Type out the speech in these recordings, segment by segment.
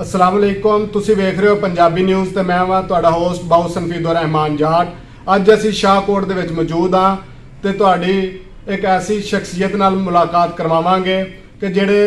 अस्सलाम वालेकुम। तुसी वेख रहे हो पंजाबी न्यूज़ ते मैं वां तुहाडा होस्ट बाऊ सनफीदुर रहमान जाट। अज असी शाहकोट दे विच मौजूद हाँ ते तुहाडी एक ऐसी शख्सियत नाल मुलाकात करवावांगे कि जिहड़े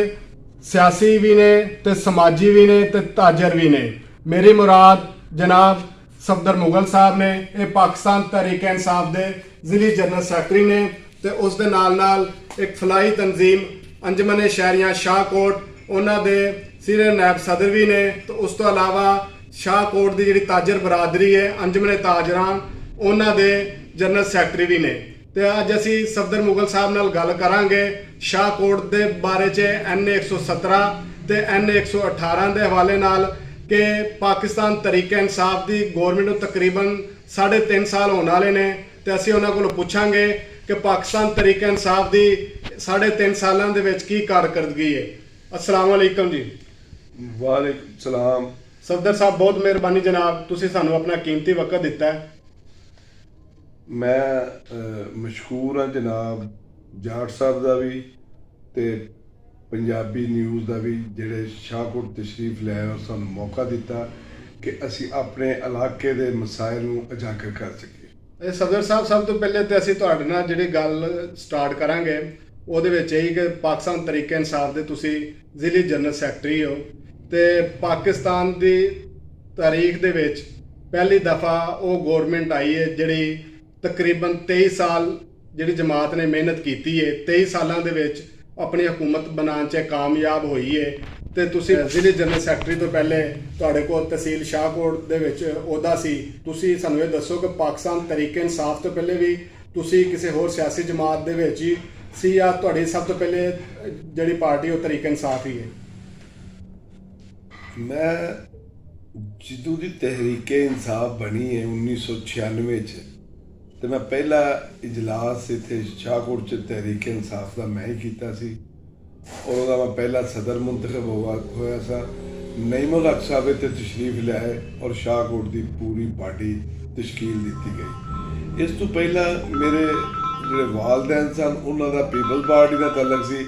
सियासी भी ने ते समाजी भी ने ते ताजर भी ने। मेरी मुराद जनाब सफदर मुगल साहब ने। ये पाकिस्तान तहरीक इंसाफ दे जिली जनरल सैकटरी ने ते उस दे नाल एक फलाई तंजीम अंजमन शहरियां शाहकोट उन्हां दे सीनियर नायब सदर भी ने। तो उस तो अलावा शाहकोट की जी ताजर बरादरी है अंजमन ताजरान उन्हां दे जनरल सैकटरी भी ने। तो अज असी सफदर मुगल साहब नाल गल करांगे शाहकोट के बारे च NA 117 ते NA 118 के हवाले नाल कि पाकिस्तान तहरीक इंसाफ की गौरमेंट नूं तकरीबन 3.5 साल होने वाले ने। तो असी उन्हां कोलों पुछांगे कि पाकिस्तान तहरीक इंसाफ की 3.5 सालों के विच की कारकर्दगी है। अस्सलाम वालेकुम जी। वालेकुम सलाम। सफदर साहब बहुत मेहरबानी जनाब, तुसीं सानूं अपना कीमती वक्त दिता है। मैं मशहूर हाँ जनाब जाट साहब का भी ते पंजाबी न्यूज़ का भी जिहड़े शाहकोट तशरीफ ले और सानूं मौका दिता कि असी अपने इलाके के मसाइल नूं उजागर कर सकीए। सफदर साहब सब तो पहले तो असीं तुहाडे नाल जिहड़ी गल स्टार्ट करांगे ਉਹਦੇ ਵਿੱਚ ਇਹੀ ਕਿ ਪਾਕਿਸਤਾਨ ਤਰੀਕੇ ਇਨਸਾਫ ਦੇ ਤੁਸੀਂ ਜ਼ਿਲ੍ਹੀ ਜਨਰਲ ਸੈਕਟਰੀ ਹੋ ਤੇ ਪਾਕਿਸਤਾਨ ਦੀ ਤਾਰੀਖ ਦੇ ਵਿੱਚ ਪਹਿਲੀ ਦਫਾ ਉਹ ਗਵਰਨਮੈਂਟ ਆਈ ਹੈ ਜਿਹੜੀ ਤਕਰੀਬਨ 23 ਸਾਲ ਜਿਹੜੀ ਜਮਾਤ ਨੇ ਮਿਹਨਤ ਕੀਤੀ ਹੈ 23 ਸਾਲਾਂ ਦੇ ਵਿੱਚ ਆਪਣੀ ਹਕੂਮਤ ਬਣਾਉਣ 'ਚ ਕਾਮਯਾਬ ਹੋਈ ਹੈ। ਤੇ ਤੁਸੀਂ ਜ਼ਿਲ੍ਹੀ ਜਨਰਲ ਸੈਕਟਰੀ ਤੋਂ ਪਹਿਲੇ ਤੁਹਾਡੇ ਕੋਲ ਤਹਿਸੀਲ ਸ਼ਾਹਕੋਟ ਦੇ ਵਿੱਚ ਅਹੁਦਾ ਸੀ। ਤੁਸੀਂ ਸਾਨੂੰ ਇਹ ਦੱਸੋ ਕਿ ਪਾਕਿਸਤਾਨ ਤਰੀਕੇ ਇਨਸਾਫ ਤੋਂ ਪਹਿਲੇ ਵੀ ਤੁਸੀਂ ਕਿਸੇ ਹੋਰ ਸਿਆਸੀ ਜਮਾਤ ਦੇ ਵਿੱਚ ਹੀ सी या तुहाडी सब तो पहले जिहड़ी पार्टी वो तरीके इंसाफ ही है? मैं जदों दी तहरीके इंसाफ बनी है 1996 तो मैं पहला इजलास इत्थे शाहकोट च तहरीके इंसाफ का मैं ही कीता सी और उसका मैं पहला सदर मुंतखब होया सा। नईमुल हक साहब इत्थे तशरीफ लियाए और शाहकोट की पूरी पार्टी तश्कील दी गई। इस तो पहला मेरे ਜਿਹੜੇ ਵਾਲदैन सन उन्होंने पीपल पार्टी का तलक सी,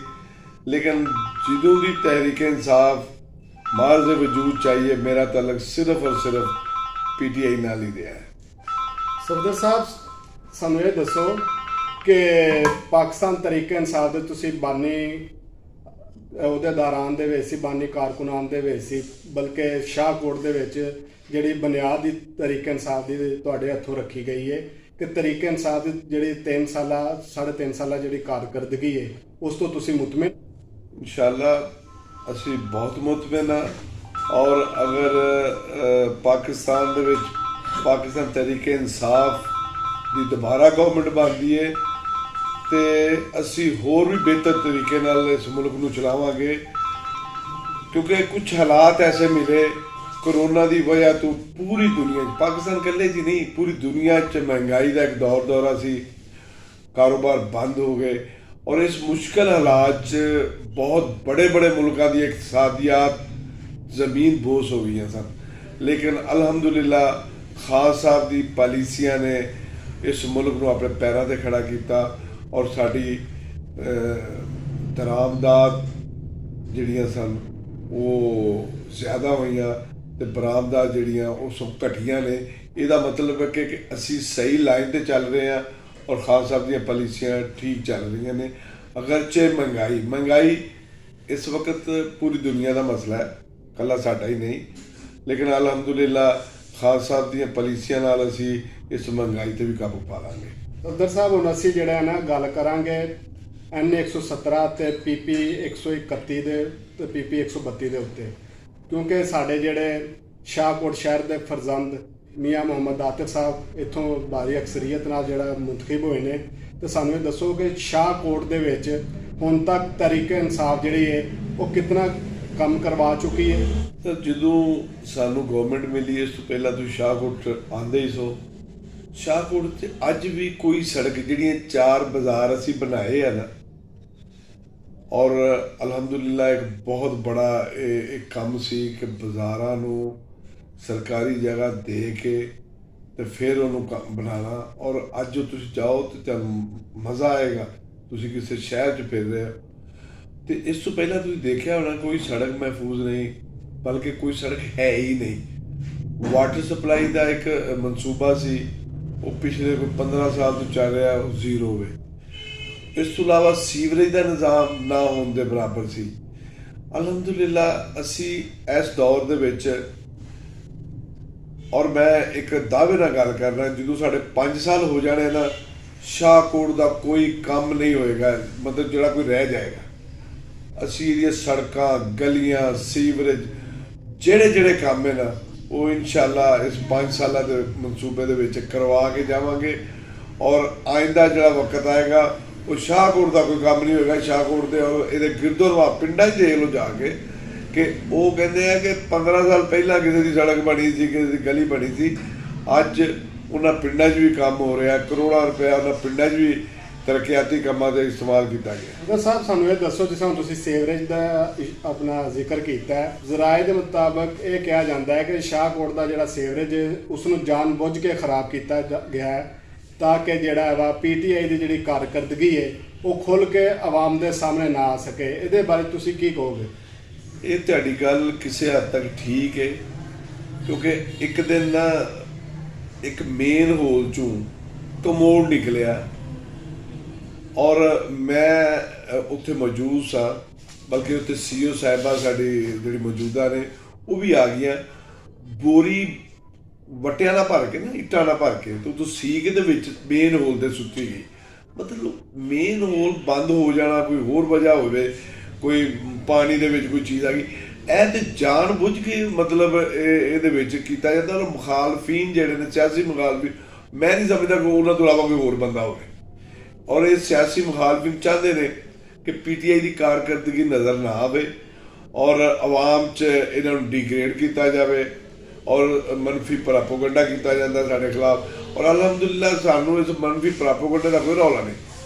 लेकिन जदों की तहरीक इंसाफ मार्ज वजूद चाहिए मेरा तलक सिर्फ और सिर्फ PTI नाल ही रहा है। सफदर साहब सानू ये दसो कि पाकिस्तान तरीके इंसाफ के तुसी बानी अहुदेदारान दे विच सी, बानी कारकुनान दे विच सी, बल्कि शाहकोट दे विच जिहड़ी बुनियाद तरीके इंसाफ की तुहाडे हत्थों रखी गई है कि तरीके इंसाफ की जिहड़ी 3 साल 3.5 साल जिहड़ी कारकर्दगी है उस तो तुसी मुतमिन? इंशाअल्लाह असी बहुत मुतमिन हाँ। और अगर पाकिस्तान दे विच पाकिस्तान तहरीके इंसाफ की दोबारा गवर्नमेंट बनती है तो असी होर भी बेहतर तरीके नाल इस मुल्क नूं चलावांगे, क्योंकि कुछ हालात ऐसे मिले कोरोना की वजह तो पूरी दुनिया पाकिस्तान कल्ले जी नहीं पूरी दुनिया च महंगाई का एक दौरा सी, कारोबार बंद हो गए और इस मुश्किल हालात च बहुत बड़े बड़े मुल्कों की इकतसादियात ज़मीन बोस हो गई सन। लेकिन अल्हम्दुलिल्लाह खान साहब की पॉलिसियां ने इस मुल्क को अपने पैरों पर खड़ा किया और साड़ी दरामदात जिहड़ियां सन वो ज़्यादा हुई ते बरामदात जिहड़ियां वो सब घटिया ने। इसका मतलब है कि असी सही लाइन पर चल रहे हैं और खान साहब दी पॉलिसियां ठीक चल रही ने। अगरचे महंगाई इस वक्त पूरी दुनिया का मसला है, कला साडा ही नहीं, लेकिन अल्हम्दुलिल्लाह खान साहब दी पॉलिसियां नाल असी इस महंगाई ते भी काबू पा लांगे। सफदर साहब हुण असी जिहड़ा ना गल करांगे NA 117 ते PP 131 दे ते PP 132 दे उत्ते, क्योंकि साढ़े जिहड़े शाहकोट शहर के फरजंद मियाँ मुहम्मद आतिफ साहब इत्थों भारी अक्सरीयत नाल जिहड़ा मुंतखब होए ने। तो सानूं ये दसो कि शाहकोट दे विच हुण तक तरीके इंसाफ जिहड़ी है वो कितना काम करवा चुकी है? तो जदों सानूं गवर्नमेंट मिली इस तो पहला तो शाहकोट आंदे ही सो। शाहकोट च अज भी कोई सड़क जिहड़ियां 4 बाज़ार असी बनाए हैं ना, और अल्हम्दुलिल्लाह एक बहुत बड़ा एक काम सी कि बाज़ारां नूं सरकारी जगह दे के तो फिर उन्होंने बनाना। और अज जो तुम जाओ तो तुहानूं मज़ा आएगा, तुसीं किसी शहर च फिर रहे हो तो इस तो पहला तुसीं देखिया होना कोई सड़क महफूज नहीं, ਬਲਕਿ ਕੋਈ ਸੜਕ ਹੈ ਹੀ ਨਹੀਂ। ਵਾਟਰ ਸਪਲਾਈ ਦਾ ਇੱਕ ਮਨਸੂਬਾ ਸੀ, ਉਹ ਪਿਛਲੇ ਕੋਈ 15 ਸਾਲ ਤੋਂ ਚੱਲ ਰਿਹਾ, ਉਹ ਜ਼ੀਰੋ ਹੋਵੇ। ਇਸ ਤੋਂ ਇਲਾਵਾ ਸੀਵਰੇਜ ਦਾ ਨਿਜ਼ਾਮ ਨਾ ਹੋਣ ਦੇ ਬਰਾਬਰ ਸੀ। ਅਲਹਮਦੁਲਿਲਾ ਅਸੀਂ ਇਸ ਦੌਰ ਦੇ ਵਿੱਚ, ਔਰ ਮੈਂ ਇੱਕ ਦਾਅਵੇ ਨਾਲ ਗੱਲ ਕਰਨਾ, ਜਦੋਂ ਸਾਡੇ 5 ਸਾਲ ਹੋ ਜਾਣੇ ਨਾ, ਸ਼ਾਹਕੋਟ ਦਾ ਕੋਈ ਕੰਮ ਨਹੀਂ ਹੋਏਗਾ, ਮਤਲਬ ਜਿਹੜਾ ਕੋਈ ਰਹਿ ਜਾਏਗਾ। ਅਸੀਂ ਇਹਦੀਆਂ ਸੜਕਾਂ, ਗਲੀਆਂ, ਸੀਵਰੇਜ, ਜਿਹੜੇ ਕੰਮ ਹੈ ਨਾ, ਉਹ ਇਨਸ਼ਾਅੱਲਾ ਇਸ 5 ਸਾਲਾਂ ਦੇ ਮਨਸੂਬੇ ਦੇ ਵਿੱਚ ਕਰਵਾ ਕੇ ਜਾਵਾਂਗੇ। ਔਰ ਆਇੰਦਾ ਜਿਹੜਾ ਵਕਤ ਆਏਗਾ, ਉਹ ਸ਼ਾਹਕੋਟ ਦਾ ਕੋਈ ਕੰਮ ਨਹੀਂ ਹੋਏਗਾ। ਸ਼ਾਹਕੋਟ ਦੇ ਔਰ ਇਹਦੇ ਗਿਰਦੋਰਵਾ ਪਿੰਡਾਂ 'ਚ ਦੇਖ ਲਓ ਜਾ ਕੇ, ਕਿ ਉਹ ਕਹਿੰਦੇ ਆ ਕਿ 15 ਸਾਲ ਪਹਿਲਾਂ ਕਿਸੇ ਦੀ ਸੜਕ ਬਣੀ ਸੀ, ਕਿਸੇ ਦੀ ਗਲੀ ਬਣੀ ਸੀ, ਅੱਜ ਉਹਨਾਂ ਪਿੰਡਾਂ 'ਚ ਵੀ ਕੰਮ ਹੋ ਰਿਹਾ। ਕਰੋੜਾਂ ਰੁਪਇਆ ਉਹਨਾਂ ਪਿੰਡਾਂ 'ਚ ਵੀ ਤਰੱਕੀਆਤੀ ਕੰਮਾਂ ਦਾ ਇਸਤੇਮਾਲ ਕੀਤਾ ਗਿਆ। ਅਗਰ ਸਾਹਿਬ ਸਾਨੂੰ ਇਹ ਦੱਸੋ, ਜਿਸ ਤਰ੍ਹਾਂ ਤੁਸੀਂ ਸੀਵਰੇਜ ਦਾ ਆਪਣਾ ਜ਼ਿਕਰ ਕੀਤਾ ਹੈ, ਜ਼ਰਾਏ ਦੇ ਮੁਤਾਬਕ ਇਹ ਕਿਹਾ ਜਾਂਦਾ ਹੈ ਕਿ ਸ਼ਾਹਕੋਟ ਦਾ ਜਿਹੜਾ ਸੀਵਰੇਜ ਉਸ ਨੂੰ ਜਾਣ ਬੁੱਝ ਕੇ ਖਰਾਬ ਕੀਤਾ ਗਿਆ ਹੈ, ਤਾਂ ਕਿ ਜਿਹੜਾ ਵਾ PTI ਦੀ ਜਿਹੜੀ ਕਾਰਕਰਦਗੀ ਹੈ ਉਹ ਖੁੱਲ੍ਹ ਕੇ ਆਵਾਮ ਦੇ ਸਾਹਮਣੇ ਨਾ ਆ ਸਕੇ। ਇਹਦੇ ਬਾਰੇ ਤੁਸੀਂ ਕੀ ਕਹੋਗੇ? ਇਹ ਤੁਹਾਡੀ ਗੱਲ ਕਿਸੇ ਹੱਦ ਤੱਕ ਠੀਕ ਹੈ, ਕਿਉਂਕਿ ਇੱਕ ਦਿਨ ਨਾ ਇੱਕ ਮੇਨ ਹੋਲ 'ਚੋਂ ਕਮੋਡ ਨਿਕਲਿਆ, ਔਰ ਮੈਂ ਉੱਥੇ ਮੌਜੂਦ ਸਾਂ, ਬਲਕਿ ਉੱਥੇ CEO ਸਾਹਿਬਾਂ ਸਾਡੀ ਜਿਹੜੀ ਮੌਜੂਦਾ ਨੇ ਉਹ ਵੀ ਆ ਗਈਆਂ। ਬੋਰੀ ਵੱਟਿਆਂ ਨਾਲ ਭਰ ਕੇ ਨਾ, ਇੱਟਾਂ ਨਾਲ ਭਰ ਕੇ, ਤੇ ਉਦੋਂ ਸੀਗ ਦੇ ਵਿੱਚ ਮੇਨ ਹੋਲ ਦੇ ਸੁੱਤੀ ਗਈ। ਮਤਲਬ ਮੇਨ ਹੋਲ ਬੰਦ ਹੋ ਜਾਣਾ, ਕੋਈ ਹੋਰ ਵਜ੍ਹਾ ਹੋਵੇ, ਕੋਈ ਪਾਣੀ ਦੇ ਵਿੱਚ ਕੋਈ ਚੀਜ਼ ਆ ਗਈ, ਇਹ ਤੇ ਜਾਣ ਬੁੱਝ ਕੇ ਮਤਲਬ ਇਹਦੇ ਵਿੱਚ ਕੀਤਾ ਜਾਂਦਾ। ਔਰ ਮੁਖਾਲਫੀਨ ਜਿਹੜੇ ਨੇ, ਸਿਆਸੀ ਮੁਖਾਲਫੀਨ, ਮੈਂ ਨਹੀਂ ਸਮਝਦਾ ਕਿ ਉਹਨਾਂ ਤੋਂ ਇਲਾਵਾ ਕੋਈ ਹੋਰ ਬੰਦਾ ਹੋਵੇ। ਔਰ ਇਹ ਸਿਆਸੀ ਮੁਖਾਲਫੀਨ ਚਾਹੁੰਦੇ ਨੇ ਕਿ PTI ਦੀ ਕਾਰਕਰਦਗੀ ਨਜ਼ਰ ਨਾ ਆਵੇ, ਔਰ ਆਵਾਮ 'ਚ ਇਹਨਾਂ ਨੂੰ ਡਿਗਰੇਡ ਕੀਤਾ ਜਾਵੇ, ਔਰ ਮਨਫੀ ਪ੍ਰਾਪੋਗੰਡਾ ਕੀਤਾ ਜਾਂਦਾ ਸਾਡੇ ਖਿਲਾਫ। ਔਰ ਅਲਹਮਦੁਲਿਲਾ ਸਾਨੂੰ ਇਸ ਮਨਫੀ ਪ੍ਰਾਪੋਗੰਡੇ ਦਾ ਕੋਈ ਰੌਲਾ ਨਹੀਂ,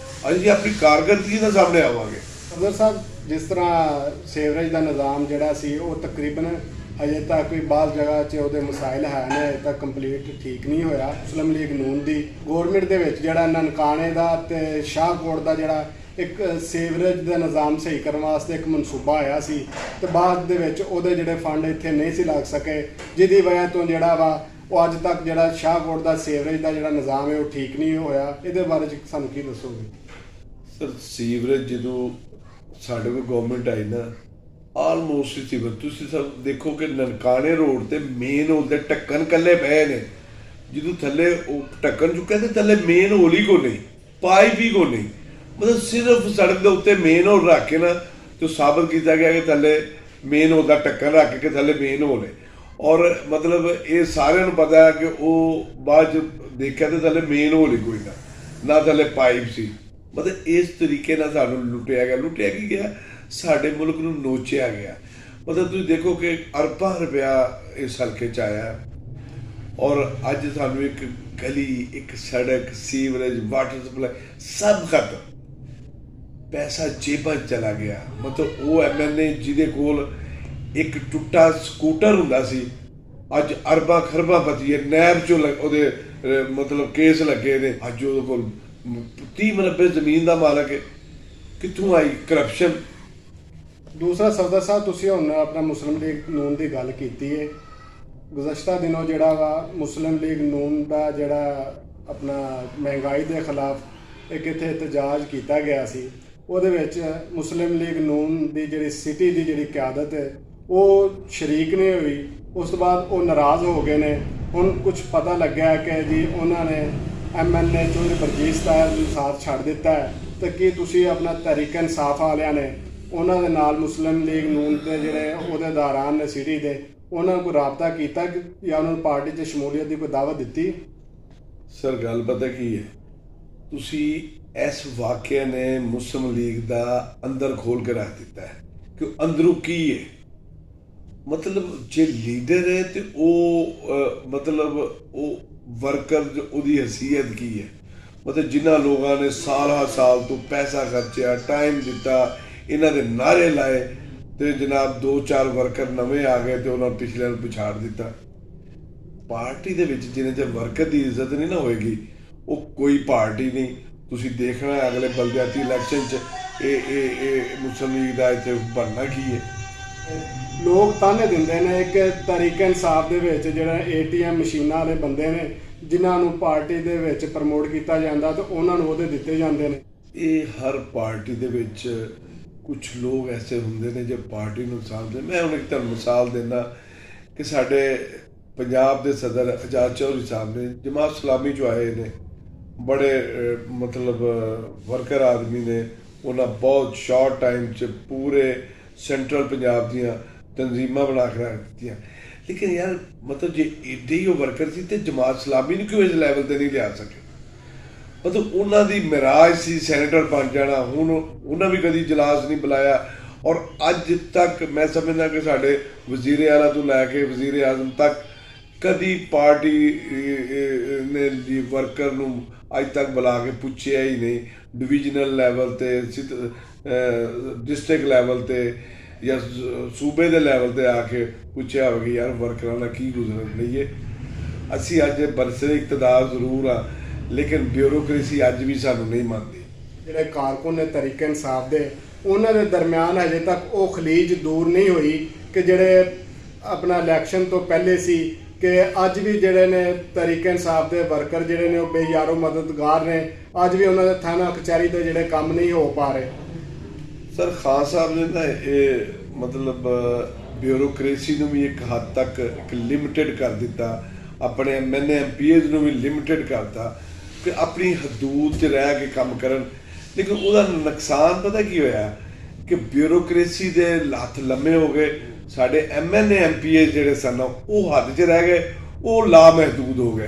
ਅਸੀਂ ਆਪਣੀ ਕਾਰਕਰਦਗੀ ਦੇ ਸਾਹਮਣੇ ਆਵਾਂਗੇ। ਸਦਰ ਸਾਹਿਬ, ਜਿਸ ਤਰ੍ਹਾਂ ਸੀਵਰੇਜ ਦਾ ਨਿਜ਼ਾਮ ਜਿਹੜਾ ਸੀ ਉਹ ਤਕਰੀਬਨ ਅਜੇ ਤੱਕ ਕੋਈ ਬਾਹਰ ਜਗ੍ਹਾ 'ਚ ਉਹਦੇ ਮਸਾਇਲ ਹੈ ਨੇ, ਅਜੇ ਤੱਕ ਕੰਪਲੀਟ ਠੀਕ ਨਹੀਂ ਹੋਇਆ। ਮੁਸਲਿਮ ਲੀਗ ਨੂਨ ਦੀ ਗੌਰਮੈਂਟ ਦੇ ਵਿੱਚ ਜਿਹੜਾ ਨਨਕਾਣੇ ਦਾ ਤੇ ਸ਼ਾਹਕੋਟ ਦਾ ਜਿਹੜਾ ਇੱਕ ਸੀਵਰੇਜ ਦਾ ਨਿਜ਼ਾਮ ਸਹੀ ਕਰਨ ਵਾਸਤੇ ਇੱਕ ਮਨਸੂਬਾ ਆਇਆ ਸੀ, ਤੇ ਬਾਅਦ ਦੇ ਵਿੱਚ ਉਹਦੇ ਜਿਹੜੇ ਫੰਡ ਇੱਥੇ ਨਹੀਂ ਸੀ ਲੱਗ ਸਕੇ, ਜਿਹਦੀ ਵਜ੍ਹਾ ਤੋਂ ਜਿਹੜਾ ਵਾ ਉਹ ਅੱਜ ਤੱਕ ਜਿਹੜਾ ਸ਼ਾਹਕੋਟ ਦਾ ਸੀਵਰੇਜ ਦਾ ਜਿਹੜਾ ਨਿਜ਼ਾਮ ਹੈ ਉਹ ਠੀਕ ਨਹੀਂ ਹੋਇਆ। ਇਹਦੇ ਬਾਰੇ 'ਚ ਸਾਨੂੰ ਕੀ ਦੱਸੋਗੇ? ਸਰ, ਸੀਵਰੇਜ ਜਦੋਂ ਸਾਡੇ ਕੋਲ ਗਵਰਨਮੈਂਟ ਆਈ ਨਾ, ਆਲਮੋਸਟ ਸੀਵਰੇਜ ਤੁਸੀਂ ਸਭ ਦੇਖੋ ਕਿ ਨਨਕਾਣੇ ਰੋਡ ਤੇ ਮੇਨ ਹੋਲ ਦੇ ਢੱਕਣ ਕੱਲੇ ਪਏ ਨੇ। ਜਦੋਂ ਥੱਲੇ ਉਹ ਢੱਕਣ ਚੁੱਕਿਆ ਤੇ ਥੱਲੇ ਮੇਨ ਹੋਲ ਹੀ ਕੋ ਨਹੀਂ, ਪਾਈਪ ਹੀ ਕੋ ਨਹੀਂ। ਮਤਲਬ ਸਿਰਫ ਸੜਕ ਦੇ ਉੱਤੇ ਮੇਨ ਹੋਲ ਰੱਖ ਕੇ ਨਾ ਤੇ ਸਾਬਤ ਕੀਤਾ ਗਿਆ ਕਿ ਥੱਲੇ ਮੇਨ ਹੋਲ ਦਾ ਢੱਕਣ ਰੱਖ ਕੇ ਥੱਲੇ ਮੇਨ ਹੋਲ ਹੈ। ਔਰ ਮਤਲਬ ਇਹ ਸਾਰਿਆਂ ਨੂੰ ਪਤਾ ਹੈ ਕਿ ਉਹ ਬਾਅਦ ਦੇਖਿਆ ਤੇ ਥੱਲੇ ਮੇਨ ਹੋਲ ਹੀ ਕੋਈ ਨਾ ਥੱਲੇ ਪਾਈਪ ਸੀ। ਮਤਲਬ ਇਸ ਤਰੀਕੇ ਨਾਲ ਸਾਨੂੰ ਲੁੱਟਿਆ ਕੀ ਗਿਆ, ਸਾਡੇ ਮੁਲਕ ਨੂੰ ਨੋਚਿਆ ਗਿਆ। ਮਤਲਬ ਤੁਸੀਂ ਦੇਖੋ ਕਿ ਅਰਬਾਂ ਰੁਪਇਆ ਇਸ ਹਲਕੇ 'ਚ ਆਇਆ, ਔਰ ਅੱਜ ਸਾਨੂੰ ਇੱਕ ਗਲੀ, ਇੱਕ ਸੜਕ, ਸੀਵਰੇਜ, ਵਾਟਰ ਸਪਲਾਈ ਸਭ ਖਤਮ। ਪੈਸਾ ਜੇਬਾਂ 'ਚ ਚਲਾ ਗਿਆ। ਮਤਲਬ ਉਹ MLA ਜਿਹਦੇ ਕੋਲ ਇੱਕ ਟੁੱਟਾ ਸਕੂਟਰ ਹੁੰਦਾ ਸੀ, ਅੱਜ ਅਰਬਾਂ ਖਰਬਾਂ ਪਤੀ ਹੈ। ਨੈਬ 'ਚੋਂ ਉਹਦੇ ਮਤਲਬ ਕੇਸ ਲੱਗੇ ਨੇ, ਅੱਜ ਉਹਦੇ ਕੋਲ 30 ਮਰਬੇ ਜ਼ਮੀਨ ਦਾ ਮਾਲਕ ਹੈ। ਕਿੱਥੋਂ ਆਈ ਕਰਪਸ਼ਨ? ਦੂਸਰਾ ਸਫਦਰ ਸਾਹਿਬ, ਤੁਸੀਂ ਹੁਣ ਆਪਣਾ ਮੁਸਲਿਮ ਲੀਗ ਨੂਨ ਦੀ ਗੱਲ ਕੀਤੀ ਹੈ। ਗੁਜ਼ਸ਼ਤਾ ਦਿਨੋਂ ਜਿਹੜਾ ਵਾ ਮੁਸਲਿਮ ਲੀਗ ਨੂਨ ਦਾ ਜਿਹੜਾ ਆਪਣਾ ਮਹਿੰਗਾਈ ਦੇ ਖਿਲਾਫ ਇੱਕ ਇੱਥੇ ਇਤਜਾਜ ਕੀਤਾ ਗਿਆ ਸੀ, ਉਹਦੇ ਵਿੱਚ ਮੁਸਲਿਮ ਲੀਗ ਨੂਨ ਦੀ ਜਿਹੜੀ ਸਿਟੀ ਦੀ ਜਿਹੜੀ ਕਿਆਦਤ ਹੈ ਉਹ ਸ਼ਰੀਕ ਨਹੀਂ ਹੋਈ। ਉਸ ਤੋਂ ਬਾਅਦ ਉਹ ਨਾਰਾਜ਼ ਹੋ ਗਏ ਨੇ। ਹੁਣ ਕੁਝ ਪਤਾ ਲੱਗਿਆ ਕਿ ਜੀ ਉਹਨਾਂ ਨੇ MLA ਚੌਧਰੀ ਬਲਜੀਤ ਸਾਹਿਬ ਨੂੰ ਸਾਥ ਛੱਡ ਦਿੱਤਾ ਹੈ। ਤੇ ਕੀ ਤੁਸੀਂ ਆਪਣਾ ਤਹਿਰੀਕ ਇਨਸਾਫ ਵਾਲਿਆਂ ਨੇ ਉਹਨਾਂ ਦੇ ਨਾਲ ਮੁਸਲਿਮ ਲੀਗ ਨੂਨ ਦੇ ਜਿਹੜੇ ਅਹੁਦੇਦਾਰਾਂ ਨੇ ਸਿਟੀ ਦੇ, ਉਹਨਾਂ ਨੂੰ ਕੋਈ ਰਾਬਤਾ ਕੀਤਾ ਜਾਂ ਉਹਨਾਂ ਨੂੰ ਪਾਰਟੀ 'ਚ ਸ਼ਮੂਲੀਅਤ ਦੀ ਕੋਈ ਦਾਅਵਤ ਦਿੱਤੀ? ਸਰ, ਗੱਲ ਪਤਾ ਕੀ ਹੈ, ਤੁਸੀਂ ਇਸ ਵਾਕਿਆ ਨੇ ਮੁਸਲਿਮ ਲੀਗ ਦਾ ਅੰਦਰ ਖੋਲ ਕੇ ਰੱਖ ਦਿੱਤਾ ਹੈ ਕਿ ਅੰਦਰੋਂ ਕੀ ਹੈ। ਮਤਲਬ ਜੇ ਲੀਡਰ ਹੈ ਤੇ ਉਹ ਮਤਲਬ ਉਹ ਵਰਕਰ ਉਹਦੀ ਹਸੀਅਤ ਕੀ ਹੈ। ਮਤਲਬ ਜਿਨ੍ਹਾਂ ਲੋਕਾਂ ਨੇ ਸਾਲ ਤੋਂ ਪੈਸਾ ਖਰਚਿਆ, ਟਾਈਮ ਦਿੱਤਾ, ਇਹਨਾਂ ਦੇ ਨਾਅਰੇ ਲਾਏ, ਤੇ ਜਨਾਬ 2-4 ਵਰਕਰ ਨਵੇਂ ਆ ਗਏ ਤੇ ਉਹਨਾਂ ਪਿਛਲਿਆਂ ਨੂੰ ਪਛਾੜ ਦਿੱਤਾ। ਪਾਰਟੀ ਦੇ ਵਿੱਚ ਜਿੰਨੇ ਚਿਰ ਵਰਕਰ ਦੀ ਇੱਜ਼ਤ ਨਹੀਂ ਨਾ ਹੋਏਗੀ, ਉਹ ਕੋਈ ਪਾਰਟੀ ਨਹੀਂ। ਤੁਸੀਂ ਦੇਖਣਾ ਅਗਲੇ ਬਲਦਿਆਤੀ ਇਲੈਕਸ਼ਨ 'ਚ ਇਹ ਮੁਸਲਿਮ ਲੀਗ ਦਾ ਇੱਥੇ ਬਣਨਾ ਕੀ ਹੈ। ਲੋਕ ਤਾਨੇ ਦਿੰਦੇ ਨੇ ਕਿ ਤਰੀਕੇ ਇਨਸਾਫ ਦੇ ਵਿੱਚ ਜਿਹੜਾ ATM ਮਸ਼ੀਨਾਂ ਵਾਲੇ ਬੰਦੇ ਨੇ ਜਿਨ੍ਹਾਂ ਨੂੰ ਪਾਰਟੀ ਦੇ ਵਿੱਚ ਪ੍ਰਮੋਟ ਕੀਤਾ ਜਾਂਦਾ ਤੇ ਉਹਨਾਂ ਨੂੰ ਉਹਦੇ ਦਿੱਤੇ ਜਾਂਦੇ ਨੇ। ਇਹ ਹਰ ਪਾਰਟੀ ਦੇ ਵਿੱਚ ਕੁਝ ਲੋਕ ਐਸੇ ਹੁੰਦੇ ਨੇ ਜੋ ਪਾਰਟੀ ਨੂੰ ਸਾਂਭਦੇ। ਮੈਂ ਹੁਣ ਇੱਕ ਤੁਹਾਨੂੰ ਮਿਸਾਲ ਦਿੰਦਾ ਕਿ ਸਾਡੇ ਪੰਜਾਬ ਦੇ ਸਦਰ ਆਜ਼ਾਦ ਚੌਧਰੀ ਸਾਹਿਬ ਨੇ ਜਮਾਤ ਇਸਲਾਮੀ ਚੋਂ ਆਏ ਨੇ, ਬੜੇ ਮਤਲਬ ਵਰਕਰ ਆਦਮੀ ਨੇ। ਉਹਨਾਂ ਬਹੁਤ ਸ਼ਾਰਟ ਟਾਈਮ 'ਚ ਪੂਰੇ ਸੈਂਟਰਲ ਪੰਜਾਬ ਦੀਆਂ ਤਨਜ਼ੀਮਾਂ ਬਣਾ ਕੇ ਰੱਖ ਦਿੱਤੀਆਂ। ਲੇਕਿਨ ਯਾਰ ਮਤਲਬ ਜੇ ਏਡੇ ਹੀ ਉਹ ਵਰਕਰ ਸੀ ਤੇ ਜਮਾਤ ਇਸਲਾਮੀ ਨੂੰ ਕਿਉਂ ਇਸ ਲੈਵਲ ਤੇ ਨਹੀਂ ਲਿਆ ਸਕੇ? ਮਤਲਬ ਉਹਨਾਂ ਦੀ ਮਿਰਾਜ ਸੀ ਸੈਨੇਟਰ ਬਣ ਜਾਣਾ। ਹੁਣ ਉਹਨਾਂ ਵੀ ਕਦੀ ਇਜਲਾਸ ਨਹੀਂ ਬੁਲਾਇਆ ਔਰ ਅੱਜ ਤੱਕ ਮੈਂ ਸਮਝਦਾ ਕਿ ਸਾਡੇ ਵਜ਼ੀਰ ਆਲਾ ਤੋਂ ਲੈ ਕੇ ਵਜ਼ੀਰ ਆਜ਼ਮ ਤੱਕ ਕਦੀ ਪਾਰਟੀ ਨੇ ਦੀ ਵਰਕਰ ਨੂੰ ਅੱਜ ਤੱਕ ਬੁਲਾ ਕੇ ਪੁੱਛਿਆ ਹੀ ਨਹੀਂ। ਡਿਵੀਜ਼ਨਲ ਲੈਵਲ ਤੇ ਡਿਸਟ੍ਰਿਕਟ ਲੈਵਲ ਤੇ ਜਾਂ ਸੂਬੇ ਦੇ ਲੈਵਲ ਤੇ ਆ ਕੇ ਪੁੱਛਿਆ ਹੋਵੇ ਯਾਰ ਵਰਕਰਾਂ ਦਾ ਕੀ ਗੁਜ਼ਰਨ ਲਈਏ। ਅਸੀਂ ਅੱਜ ਬਰਸਰੇ ਇਕਤਦਾਰ ਜ਼ਰੂਰ ਆ ਲੇਕਿਨ ਬਿਊਰੋਕ੍ਰੇਸੀ ਅੱਜ ਵੀ ਸਾਨੂੰ ਨਹੀਂ ਮੰਨਦੀ। ਜਿਹੜੇ ਕਾਰਕੁਨ ਨੇ ਤਰੀਕੇ ਇਨਸਾਫ ਦੇ ਉਹਨਾਂ ਦੇ ਦਰਮਿਆਨ ਹਜੇ ਤੱਕ ਉਹ ਖਲੀਜ ਦੂਰ ਨਹੀਂ ਹੋਈ ਕਿ ਜਿਹੜੇ ਆਪਣਾ ਇਲੈਕਸ਼ਨ ਤੋਂ ਪਹਿਲੇ ਸੀ ਕਿ ਅੱਜ ਵੀ ਜਿਹੜੇ ਨੇ ਤਰੀਕੇ ਇਨਸਾਫ ਦੇ ਵਰਕਰ ਜਿਹੜੇ ਨੇ ਉਹ ਬੇਯਾਰੋ ਮਦਦਗਾਰ ਨੇ। ਅੱਜ ਵੀ ਉਹਨਾਂ ਦੇ ਥਾਣਾ ਕਚਹਿਰੀ ਦੇ ਜਿਹੜੇ ਕੰਮ ਨਹੀਂ ਹੋ ਪਾ ਰਹੇ। ਸਰ ਖਾਨ ਸਾਹਿਬ ਨੇ ਨਾ ਇਹ ਮਤਲਬ ਬਿਊਰੋਕ੍ਰੇਸੀ ਨੂੰ ਵੀ ਇੱਕ ਹੱਦ ਤੱਕ ਇੱਕ ਲਿਮਿਟਡ ਕਰ ਦਿੱਤਾ, ਆਪਣੇ MNA MPs ਨੂੰ ਵੀ ਲਿਮਿਟਡ ਕਰਤਾ ਕਿ ਆਪਣੀ ਹਦੂਦ 'ਚ ਰਹਿ ਕੇ ਕੰਮ ਕਰਨ। ਲੇਕਿਨ ਉਹਦਾ ਨੁਕਸਾਨ ਪਤਾ ਕੀ ਹੋਇਆ ਕਿ ਬਿਊਰੋਕ੍ਰੇਸੀ ਦੇ ਹੱਥ ਲੰਮੇ ਹੋ ਗਏ। ਸਾਡੇ MNA MPs ਜਿਹੜੇ ਸਨ ਉਹ ਹੱਦ 'ਚ ਰਹਿ ਗਏ, ਉਹ ਲਾਮਹਦੂਦ ਹੋ ਗਏ।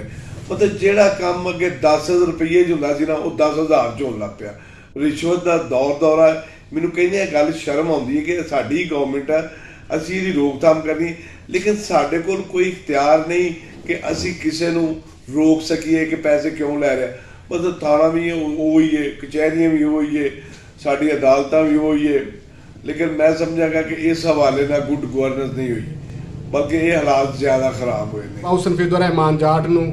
ਮਤਲਬ ਜਿਹੜਾ ਕੰਮ ਅੱਗੇ 10,000 ਰੁਪਏ 'ਚ ਹੁੰਦਾ ਸੀ ਨਾ ਉਹ 10,000 'ਚ ਹੋਣ ਲੱਗ ਪਿਆ। ਰਿਸ਼ਵਤ ਦਾ ਦੌਰ ਹੈ। ਮੈਨੂੰ ਕਹਿੰਦੇ ਇਹ ਗੱਲ ਸ਼ਰਮ ਆਉਂਦੀ ਹੈ ਕਿ ਸਾਡੀ ਗਵਰਨਮੈਂਟ ਹੈ, ਅਸੀਂ ਇਹਦੀ ਰੋਕਥਾਮ ਕਰਨੀ, ਲੇਕਿਨ ਸਾਡੇ ਕੋਲ ਕੋਈ ਇਖਤਿਆਰ ਨਹੀਂ ਕਿ ਅਸੀਂ ਕਿਸੇ ਨੂੰ ਰੋਕ ਸਕੀਏ ਕਿ ਪੈਸੇ ਕਿਉਂ ਲੈ ਰਿਹਾ। ਮਤਲਬ ਥਾਣਾ ਵੀ ਉਹ ਹੀ ਹੈ, ਕਚਹਿਰੀਆਂ ਵੀ ਉਹ ਹੀ ਹੈ, ਸਾਡੀ ਅਦਾਲਤਾਂ ਵੀ ਉਹ ਹੀ ਹੈ। ਲੇਕਿਨ ਮੈਂ ਸਮਝਾਂਗਾ ਕਿ ਇਸ ਹਵਾਲੇ ਨਾਲ ਗੁੱਡ ਗਵਰਨੈਂਸ ਨਹੀਂ ਹੋਈ, ਬਲਕਿ ਇਹ ਹਾਲਾਤ ਜ਼ਿਆਦਾ ਖਰਾਬ ਹੋਏ ਨੇ। ਬਾਉ ਸਨਫੀ ਦੁਆਰਾ ਰਹਿਮਾਨ ਜਾਟ ਨੂੰ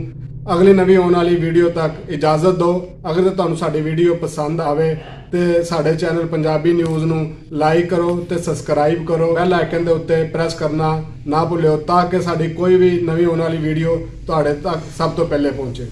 ਅਗਲੀ ਨਵੀਂ ਆਉਣ ਵਾਲੀ ਵੀਡੀਓ ਤੱਕ ਇਜਾਜ਼ਤ ਦਿਓ। ਅਗਰ ਤੁਹਾਨੂੰ ਸਾਡੀ ਵੀਡੀਓ ਪਸੰਦ ਆਵੇ ਤੇ ਸਾਡੇ ਚੈਨਲ ਪੰਜਾਬੀ ਨਿਊਜ਼ ਨੂੰ ਲਾਈਕ ਕਰੋ ਤੇ ਸਬਸਕ੍ਰਾਈਬ ਕਰੋ। ਬੈਲ ਆਈਕਨ ਦੇ ਉੱਤੇ ਪ੍ਰੈਸ ਕਰਨਾ ਨਾ ਭੁੱਲਿਓ ਤਾਂ ਕਿ ਸਾਡੀ ਕੋਈ ਵੀ ਨਵੀਂ ਆਉਣ ਵਾਲੀ ਵੀਡੀਓ ਤੁਹਾਡੇ ਤੱਕ ਸਭ ਤੋਂ ਪਹਿਲੇ ਪਹੁੰਚੇ।